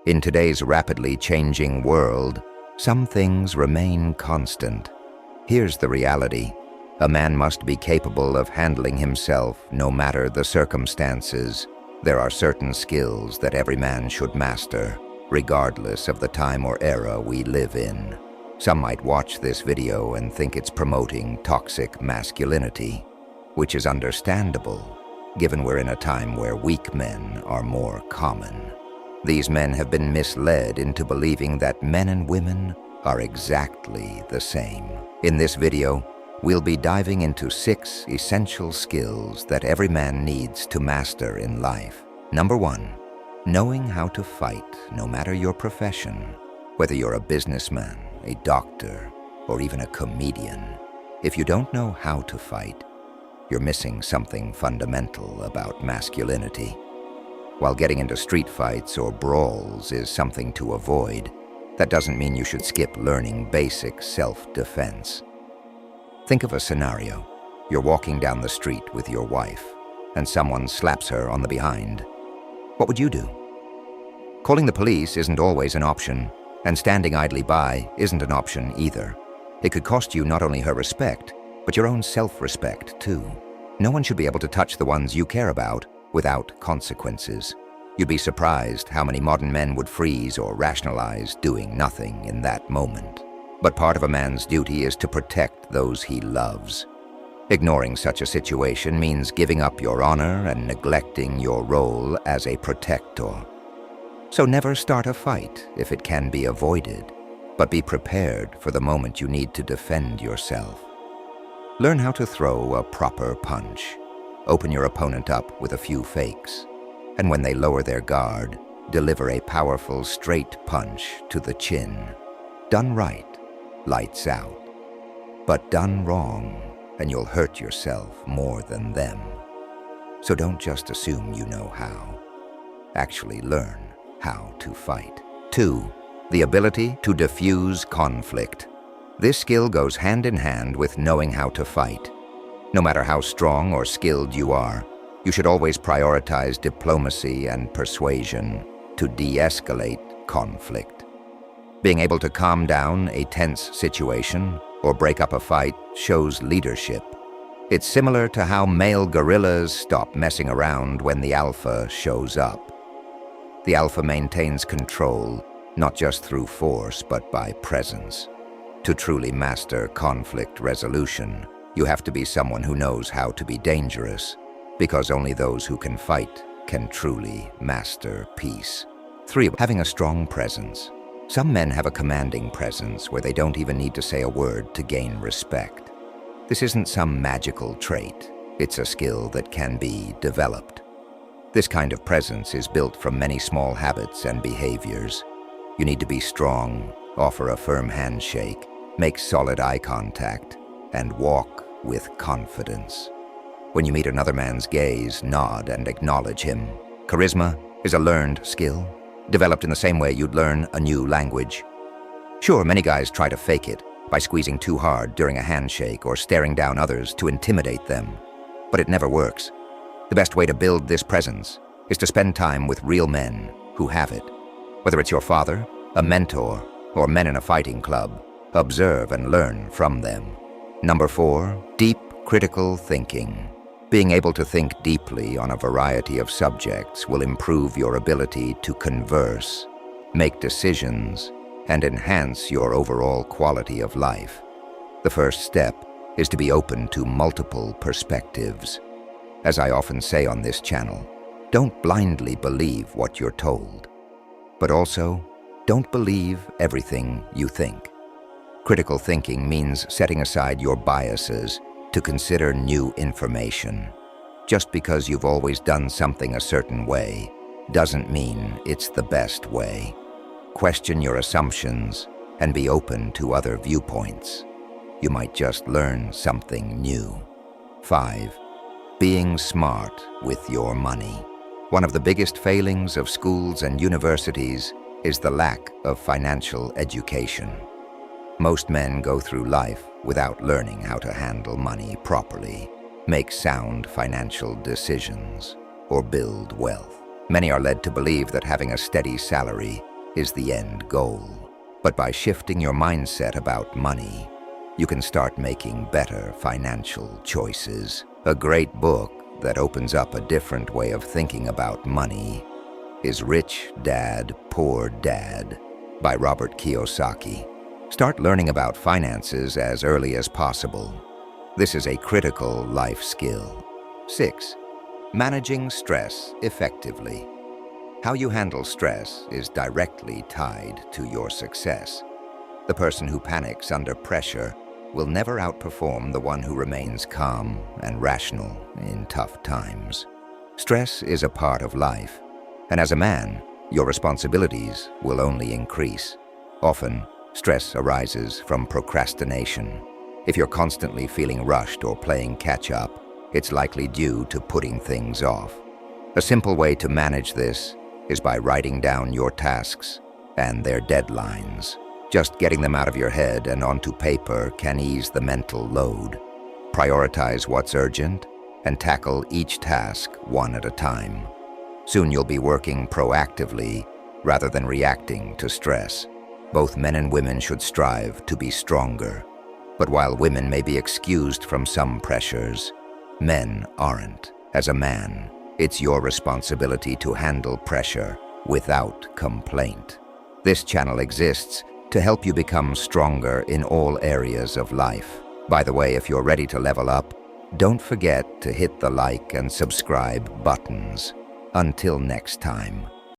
In today's rapidly changing world, some things remain constant. Here's the reality. A man must be capable of handling himself no matter the circumstances. There are certain skills that every man should master, regardless of the time or era we live in. Some might watch this video and think it's promoting toxic masculinity, which is understandable, given we're in a time where weak men are more common. These men have been misled into believing that men and women are exactly the same. In this video, we'll be diving into 6 essential skills that every man needs to master in life. Number 1, knowing how to fight, no matter your profession. Whether you're a businessman, a doctor, or even a comedian, if you don't know how to fight, you're missing something fundamental about masculinity. While getting into street fights or brawls is something to avoid, that doesn't mean you should skip learning basic self-defense. Think of a scenario. You're walking down the street with your wife, and someone slaps her on the behind. What would you do? Calling the police isn't always an option, and standing idly by isn't an option either. It could cost you not only her respect, but your own self-respect too. No one should be able to touch the ones you care about without consequences. You'd be surprised how many modern men would freeze or rationalize doing nothing in that moment. But part of a man's duty is to protect those he loves. Ignoring such a situation means giving up your honor and neglecting your role as a protector. So never start a fight if it can be avoided, but be prepared for the moment you need to defend yourself. Learn how to throw a proper punch. Open your opponent up with a few fakes, and when they lower their guard, deliver a powerful straight punch to the chin. Done right, lights out. But done wrong, and you'll hurt yourself more than them. So don't just assume you know how. Actually learn how to fight. 2, the ability to diffuse conflict. This skill goes hand in hand with knowing how to fight. No matter how strong or skilled you are, you should always prioritize diplomacy and persuasion to de-escalate conflict. Being able to calm down a tense situation or break up a fight shows leadership. It's similar to how male gorillas stop messing around when the alpha shows up. The alpha maintains control, not just through force, but by presence. To truly master conflict resolution, you have to be someone who knows how to be dangerous, because only those who can fight can truly master peace. 3, having a strong presence. Some men have a commanding presence where they don't even need to say a word to gain respect. This isn't some magical trait. It's a skill that can be developed. This kind of presence is built from many small habits and behaviors. You need to be strong, offer a firm handshake, make solid eye contact, and walk with confidence. When you meet another man's gaze, nod and acknowledge him. Charisma is a learned skill, developed in the same way you'd learn a new language. Sure, many guys try to fake it by squeezing too hard during a handshake or staring down others to intimidate them, but it never works. The best way to build this presence is to spend time with real men who have it. Whether it's your father, a mentor, or men in a fighting club, observe and learn from them. Number 4, deep critical thinking. Being able to think deeply on a variety of subjects will improve your ability to converse, make decisions, and enhance your overall quality of life. The first step is to be open to multiple perspectives. As I often say on this channel, don't blindly believe what you're told, but also don't believe everything you think. Critical thinking means setting aside your biases to consider new information. Just because you've always done something a certain way doesn't mean it's the best way. Question your assumptions and be open to other viewpoints. You might just learn something new. 5, being smart with your money. One of the biggest failings of schools and universities is the lack of financial education. Most men go through life without learning how to handle money properly, make sound financial decisions, or build wealth. Many are led to believe that having a steady salary is the end goal. But by shifting your mindset about money, you can start making better financial choices. A great book that opens up a different way of thinking about money is Rich Dad, Poor Dad by Robert Kiyosaki. Start learning about finances as early as possible. This is a critical life skill. 6. Managing stress effectively. How you handle stress is directly tied to your success. The person who panics under pressure will never outperform the one who remains calm and rational in tough times. Stress is a part of life, and as a man, your responsibilities will only increase. Often, stress arises from procrastination. If you're constantly feeling rushed or playing catch-up, it's likely due to putting things off. A simple way to manage this is by writing down your tasks and their deadlines. Just getting them out of your head and onto paper can ease the mental load. Prioritize what's urgent and tackle each task one at a time. Soon you'll be working proactively rather than reacting to stress. Both men and women should strive to be stronger. But while women may be excused from some pressures, men aren't. As a man, it's your responsibility to handle pressure without complaint. This channel exists to help you become stronger in all areas of life. By the way, if you're ready to level up, don't forget to hit the like and subscribe buttons. Until next time.